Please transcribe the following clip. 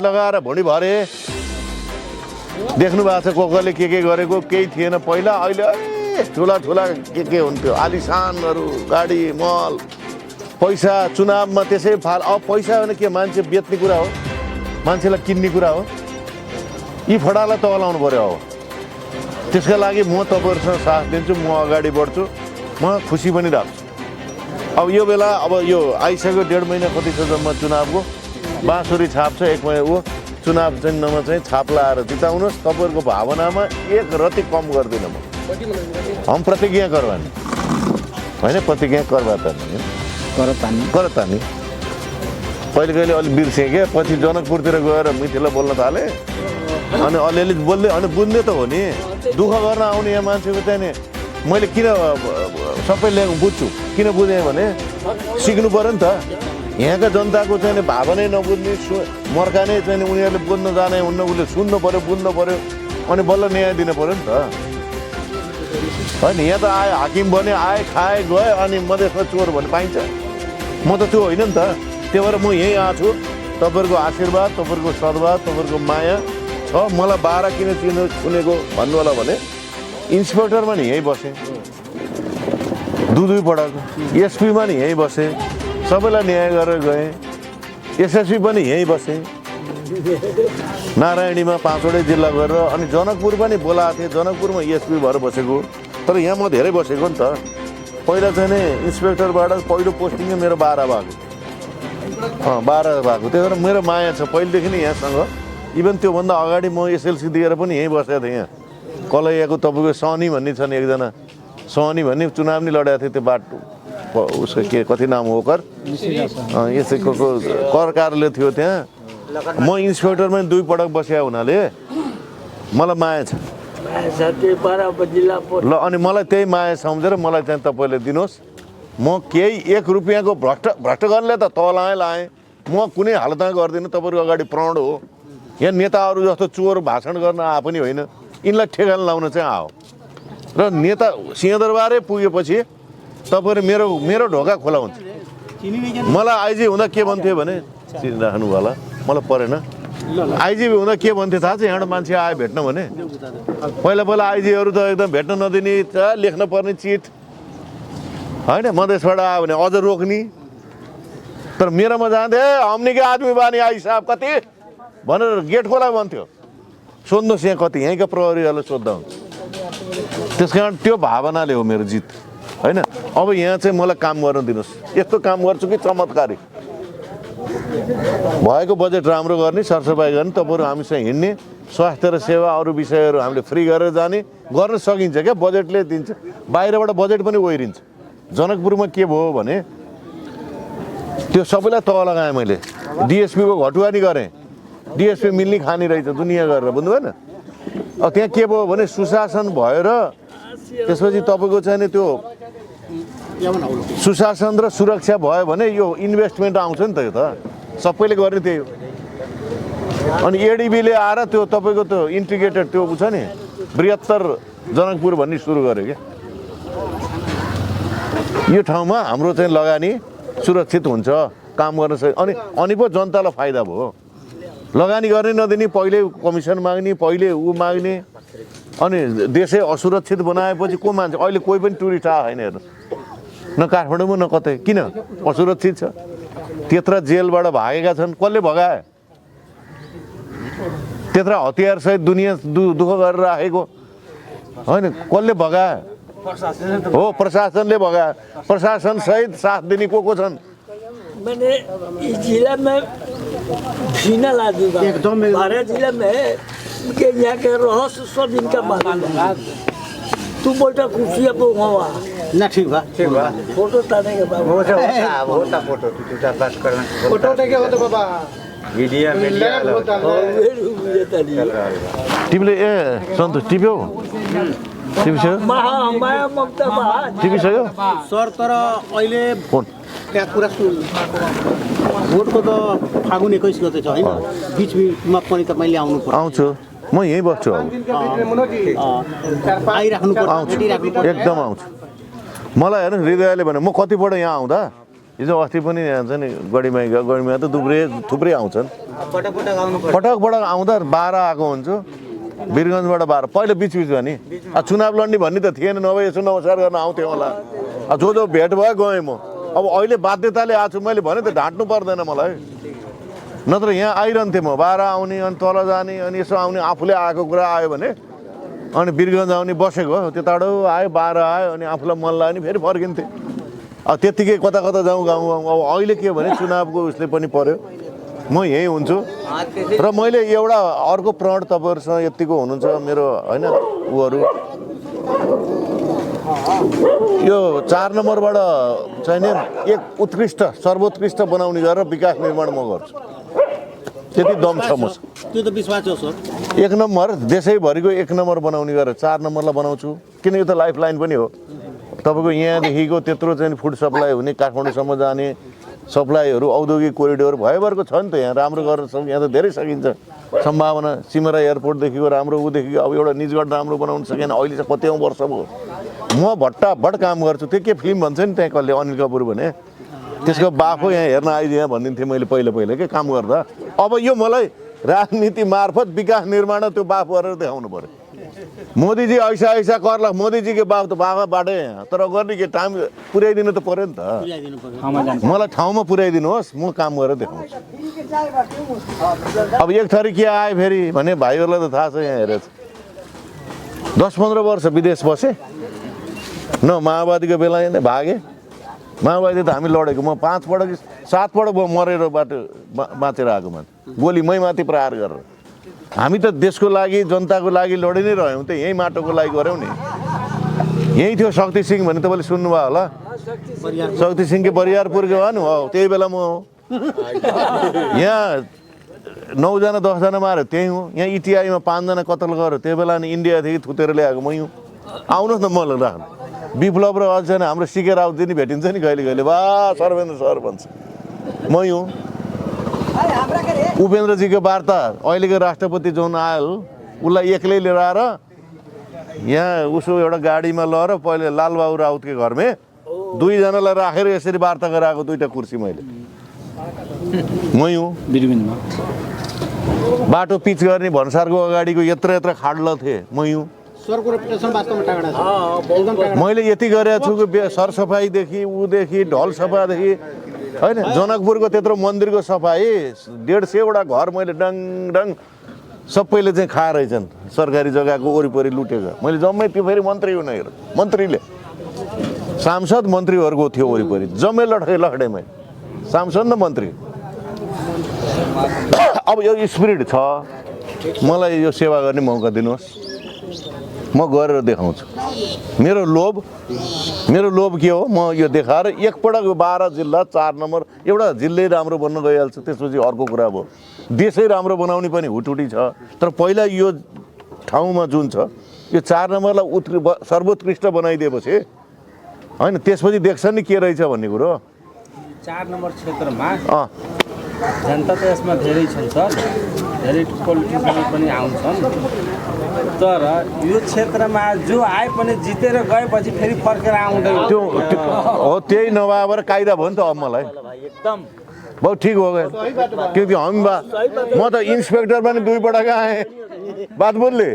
लगाएर भुँडी भरे देख्नु भएको छ कसले के गरेको केही थिएन पहिला अहिले ठुला के हुन्थ्यो आलिसानहरू गाडी मल पैसा चुनावमा त्यसै फाल अब पैसा भने के मान्छे बेच्ने कुरा हो मान्छेलाई किन्ने कुरा हो यी फडालाई तलाउनु पर्यो अब त्यसका लागि म तपाईँहरूसँग साथ दिन्छु म अगाडि बढ्छु म खुसी पनि राख्छु अब यो बेला अब यो आइसक्यो 1.5 महिना कति छ जम्मा चुनावको बाँसुरी छाप छ 1 महिना ऊ चुनाव चिन्हमा चाहिँ छाप लाएर जिताउनुहोस् तपाईँहरूको भावनामा एक रति कम गर्दिनँ म हम प्रतिज्ञा करवानी होइन प्रतिज्ञा करतानी कहिले अलिक बिर्सेँ क्या पछि जनकपुरतिर गएर मिथिला बोल्न थालेँ अनि अलिअलि बोल्दै अनि बुझ्ने त हो नि दुःख गर्न आउने यहाँ मान्छेको चाहिँ नि मैले किन सबै बुझ्छु किन बुझेँ भने सिक्नु पऱ्यो नि त यहाँका जनताको चाहिँ भावनै नबुझ्ने मर्काने चाहिँ उनीहरूले बुझ्न जाने हुन्न उसले सुन्नु पऱ्यो बुझ्नु पऱ्यो अनि बल्ल न्याय दिनु पऱ्यो नि त होइन यहाँ त आए हाकिम बने आए खाए गए अनि मधेसमा चोर भन्ने पाइन्छ म त त्यो होइन नि त त्यही भएर म यहीँ आएको छु तपाईँहरूको आशीर्वाद तपाईँहरूको सद्भाव तपाईँहरूको माया छ मलाई 12 किन सुनेको भन्नु होला भने इन्सपेक्टरमा नि यहीँ बसेँ दुई पटक एसपीमा नि यहीँ बसेँ सबैलाई न्याय गरेर गएँ एसएसपी पनि यहीँ बसेँ नारायणीमा 5वटै जिल्ला गरेर अनि जनकपुर पनि बोलाएको थिएँ जनकपुरमा एसपी भएर बसेको तर यहाँ म धेरै बसेको नि त पहिला चाहिँ नि इन्सपेक्टरबाट पहिलो पोस्टिङ मेरो 12 भएको 12 भएको त्यही भएर मेरो माया छ पहिलेदेखि नै यहाँसँग इभन त्योभन्दा अगाडि म एसएलसी दिएर पनि यहीँ बसेको थिएँ यहाँ कलैयाको तपाईँको सनी भन्ने छन् एकजना सनी भन्ने चुनाव नि लडेको थियो त्यो बाटो उसको के कति नाम हो कर यसैको कर कार्यालय थियो त्यहाँ म इन्सपेक्टरमा 2 पटक बसेको हुनाले मलाई माया छ ल अनि मलाई त्यही माया सम्झेर मलाई चाहिँ तपाईँले दिनुहोस् म केही 1 रुपियाँको भ्रष्ट गर्नेले त लाएँ म कुनै हालतमा गर्दिनँ तपाईँहरूको अगाडि प्रण हो यहाँ नेताहरू जस्तो चोर भाषण गर्न आए पनि होइन यिनलाई ठेगान लाउन चाहिँ आयो र नेता सिंहदरबारै पुगेपछि तपाईँहरू मेरो ढोका खोला हुन्छ मलाई आइजी हुँदा के भन्थ्यो भने चिनिराख्नु होला मलाई परेन आइजी हुँदा के भन्थ्यो थाहा छ यहाँबाट मान्छे आयो भेट्न भने पहिला आइजीहरू त एकदम भेट्न नदिने लेख्न पर्ने चिट होइन मधेसबाट आयो भने अझ रोक्ने तर मेरोमा जाँदै हमनी के आदमी बानी आई साहब कति भनेर गेट खोला भन्थ्यो सोध्नुहोस् यहाँ कति यहीँका प्रहरीहरूलाई सोद्धा हुन्छ त्यस कारण त्यो भावनाले हो मेरो जित होइन अब यहाँ चाहिँ मलाई काम गर्न दिनुहोस् यस्तो काम गर्छु कि चमत्कारी भएको बजेट राम्रो गर्ने सरसफाइ गर्ने तपाईँहरू हामीसँग हिँड्ने स्वास्थ्य र सेवा अरू विषयहरू हामीले फ्री गरेर जाने गर्न सकिन्छ क्या बजेटले दिन्छ बाहिरबाट बजेट पनि ओहिरिन्छ जनकपुरमा के भयो भने त्यो सबैलाई तह लगाएँ मैले डिएसपीको घटुवा नि गरेँ डिएसपी मिल्ने खाने रहेछ दुनियाँ गरेर बुझ्नु भएन अब त्यहाँ के भयो भने सुशासन भएर त्यसपछि तपाईँको चाहिँ नि त्यो सुशासन र सुरक्षा भयो भने यो इन्भेस्टमेन्ट आउँछ नि त यो त सबैले गर्ने त्यही हो अनि एडिबीले आएर त्यो तपाईँको त्यो इन्टिग्रेटेड त्यो छ नि बृहत्तर जनकपुर भन्ने सुरु गर्यो क्या यो ठाउँमा हाम्रो चाहिँ लगानी सुरक्षित हुन्छ काम गर्न सक्छ अनि पो जनतालाई फाइदा भयो लगानी गर्ने नदिने पहिले कमिसन माग्ने पहिले ऊ माग्ने अनि देशै असुरक्षित बनाएपछि को मान्छे अहिले कोही पनि टुरिस्ट आयो होइन हेर्नु न काठमाडौँमा न कतै किन असुरक्षित छ त्यत्रा जेलबाट भागेका छन् कसले भगाए त्यत्रा हतियारसहित दुनियाँ दुःख गरेर राखेको होइन कसले भगाए हो प्रशासनले भगाए प्रशासन सहित साथ दिने को छन् मैंने इस जिला में भीना ला दी एकदम 12 जिला में के यहाँ के रहस्य सब इनका मालूम है तू बोलता कुर्सी पे हुआ ना ठीक बा फोटो ताने के बाद होता फोटो तू बात करना फोटो देखे हो तो बाबा मीडिया तिमीले ए सन्तोष टिप्यौ टिपिसक्यो माया ममता टिपिसक्यो सर तर अहिले त्यहाँ कुरा भोटको त फागुन 21 गते छ होइन बिचमा पनि त मैले आउनु पर्छ आउँछु म यहीँ बस्छु आइराख्नु पर्छ एकदम आउँछु मलाई हेर्नु हृदयले भने म कतिपल्ट यहाँ आउँदा हिजो अस्ति पनि यहाँ छ नि गढीमाई गयो, गढीमाई त थुप्रै आउँछन्। पटक पटक आउँदा 12 आएको हुन्छु, वीरगन्जबाट 12। पहिला बिचबिचमा नि चुनाव लड्ने भन्ने त थिएन, नभए यसो नमस्कार गर्न आउँथेँ होला। जो भेट भयो गएँ म। अब अहिले बाध्यताले आएको छु, मैले भने त ढाँट्नु पर्दैन मलाई, नत्र यहाँ आइरहन्थेँ म। 12 आउने अनि तल जाने अनि यसो आउने, आफूले आएको कुरा आयो भने अनि वीरगन्ज आउने बसेको, त्यो टाढो आयो 12 आयो अनि आफूलाई मन लाग्यो नि फेरि फर्किन्थेँ। अब त्यत्तिकै कता कता जाउँ गाउँ गाउँ। अब अहिले के भने चुनावको उसले पनि पर्यो, म यहीँ हुन्छु। र मैले एउटा अर्को प्रण तपाईँहरूसँग यत्तिको हुनुहुन्छ मेरो होइन उहरू, यो 4 नम्बरबाट चाहिँ नि एक उत्कृष्ट सर्वोत्कृष्ट बनाउने गरेर विकास निर्माण म गर्छु, त्यति दम छ मसँग। त्यो त विश्वास हो सर। 1 नम्बर देशैभरिको 1 नम्बर बनाउने गरेर 4 नम्बरलाई बनाउँछु, किन यो त लाइफ लाइन पनि हो। तपाईँको यहाँदेखिको त्यत्रो चाहिँ फुड सप्लाई हुने, काठमाडौँसम्म जाने सप्लाईहरू, औद्योगिक कोरिडोर भएभरको छ नि त यहाँ, राम्रो गर्न सक्छ। यहाँ त धेरै सकिन्छ सम्भावना। सिमरा एयरपोर्टदेखिको राम्रो, उदेखिको अब एउटा निजगढ राम्रो बनाउन सकेन, अहिले चाहिँ कत्यौँ वर्ष भयो। म भट्टाभट काम गर्छु। त्यो के फिल्म भन्छ नि त्यहाँ कसले, अनिल कपुर भने, त्यसको बाफो यहाँ हेर्न आइदिएँ भनिदिन्थेँ मैले पहिला के काम गर्दा। अब यो मलाई राजनीति मार्फत विकास निर्माण त्यो बाफ गरेर देखाउनु पर्यो। मोदीजी ऐसा गर्ला, मोदीजीको बाफ त बाबा बाटै यहाँ, तर गर्ने के टाइम पुर्याइदिनु त पर्यो नि त। मलाई ठाउँमा पुर्याइदिनुहोस्, म काम गरेर देखाउँछु। अब एक थरी के आयो फेरि भने भाइहरूलाई त थाहा छ, यहाँ हेरेछ 10-15 वर्ष विदेश बसेँ न, माओवादीको बेला नै भागेँ। माओवादी त हामी लडेको, म 5 पटक 7 पटक मरेर बाटो बाँचेर आएको मान्छे, गोली मै माथि प्रहार गरेर। हामी त देशको लागि जनताको लागि लडि नै रह्यौँ त, यहीँ माटोको लागि गऱ्यौँ नि। यहीँ थियो शक्ति सिंह भन्ने तपाईँले सुन्नुभयो होला, शक्ति सिंहको बरियारपुरको हो नि, हो त्यही बेला म हो। यहाँ 9 जना 10 जना माऱ्यो त्यहीँ हो। यहाँ इटिआईमा 5 जना कतल गर्यो त्यही बेला, अनि इन्डियादेखि थुतेर ल्याएको मै हुँ। आउनुहोस् न मलाई राख्नु। विप्लव र अझ हाम्रो सिके राउत नि भेटिन्छ नि कहिले कहिले, वा सर्वेन्द्र सर भन्छ, मै हुँ। उपेन्द्रजीको वार्ता अहिलेको राष्ट्रपति जोन आयल, उसलाई एक्लै लिएर आएर यहाँ उसो एउटा गाडीमा लगेर पहिले लालबाबु राउतको घरमै 2 जनालाई राखेर यसरी वार्ता गराएको, 2टा कुर्सी मैले, मै हुँ। बाटो पिच गर्ने भन्सारको अगाडिको यत्र खाड्ल थिए, मै हुँ। मैले यति गरेको छु कि सरसफाइदेखि उदेखि ढल सफादेखि होइन, जनकपुरको त्यत्रो मन्दिरको सफाइ 150वटा घर मैले डङ सबैले चाहिँ खाएर रहेछन्, सरकारी जग्गाको वरिपरि लुटेको मैले जम्मै। त्यो फेरि मन्त्री हुन हेर, मन्त्रीले सांसद मन्त्रीहरूको थियो वरिपरि, जम्मै लखडेमै सांसद न मन्त्री। अब यो स्पिरिट छ, मलाई यो सेवा गर्ने मौका दिनुहोस्, म गरेर देखाउँछु। मेरो लोभ के हो, म यो देखाएर एकपटक 12 जिल्ला 4 नम्बर, एउटा जिल्लै राम्रो बन्न गइहाल्छ, त्यसपछि अर्को कुरा भयो। देशै राम्रो बनाउने पनि हुटुटी छ, तर पहिला यो ठाउँमा जुन छ यो 4 नम्बरलाई सर्वोत्कृष्ट बनाइदिएपछि होइन, त्यसपछि देख्छ नि के रहेछ भन्ने कुरो। 4 नम्बर क्षेत्रमा जनता त यसमा धेरै छन् सर, धेरै पोलिटिसियन पनि आउँछन्, तर यो क्षेत्रमा जो आए पनि जितेर गएपछि फेरि फर्केर आउँदैन। त्यो हो, त्यही नभएर कायदा भयो नि त। अब मलाई एकदम बहुत ठिक हो गयो, क्योंकि हम म त इन्सपेक्टर पनि 2 पटक आएँ, बात बोल्ले।